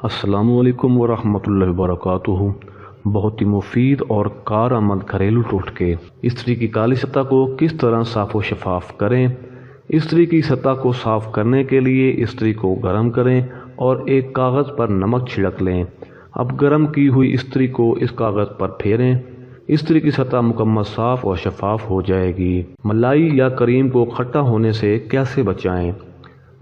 السلام علیکم ورحمۃ اللہ وبرکاتہ۔ بہت ہی مفید اور کارآمد گھریلو ٹوٹکے۔ استری کی کالی سطح کو کس طرح صاف و شفاف کریں۔ استری کی سطح کو صاف کرنے کے لیے استری کو گرم کریں اور ایک کاغذ پر نمک چھڑک لیں۔ اب گرم کی ہوئی استری کو اس کاغذ پر پھیریں۔ استری کی سطح مکمل صاف اور شفاف ہو جائے گی۔ ملائی یا کریم کو کھٹا ہونے سے کیسے بچائیں؟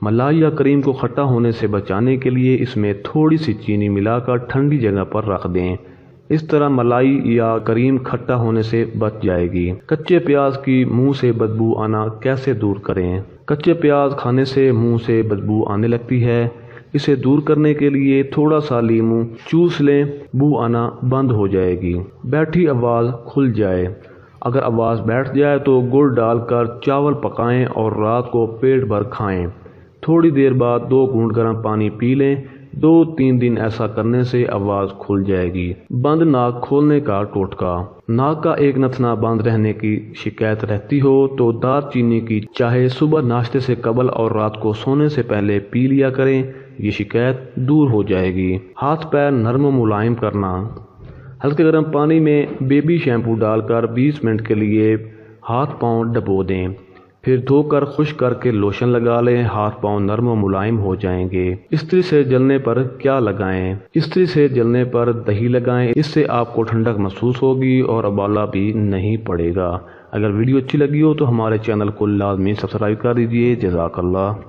ملائی یا کریم کو کھٹا ہونے سے بچانے کے لیے اس میں تھوڑی سی چینی ملا کر ٹھنڈی جگہ پر رکھ دیں۔ اس طرح ملائی یا کریم کھٹا ہونے سے بچ جائے گی۔ کچے پیاز کی منہ سے بدبو آنا کیسے دور کریں؟ کچے پیاز کھانے سے منہ سے بدبو آنے لگتی ہے۔ اسے دور کرنے کے لیے تھوڑا سا لیموں چوس لیں، بو آنا بند ہو جائے گی۔ بیٹھی آواز کھل جائے۔ اگر آواز بیٹھ جائے تو گڑ ڈال کر چاول پکائیں اور رات کو پیٹ بھر کھائیں۔ تھوڑی دیر بعد 2 گھونٹ گرم پانی پی لیں۔ 2-3 دن ایسا کرنے سے آواز کھل جائے گی۔ بند ناک کھولنے کا ٹوٹکا۔ ناک کا ایک نتنا بند رہنے کی شکایت رہتی ہو تو دار چینی کی چائے صبح ناشتے سے قبل اور رات کو سونے سے پہلے پی لیا کریں، یہ شکایت دور ہو جائے گی۔ ہاتھ پیر نرم و ملائم کرنا۔ ہلکے گرم پانی میں بیبی شیمپو ڈال کر 20 منٹ کے لیے ہاتھ پاؤں ڈبو دیں، پھر دھو کر خشک کر کے لوشن لگا لیں۔ ہاتھ پاؤں نرم و ملائم ہو جائیں گے۔ استری سے جلنے پر کیا لگائیں؟ استری سے جلنے پر دہی لگائیں، اس سے آپ کو ٹھنڈک محسوس ہوگی اور ابالا بھی نہیں پڑے گا۔ اگر ویڈیو اچھی لگی ہو تو ہمارے چینل کو لازمی سبسکرائب کر دیجیے۔ جزاک اللہ۔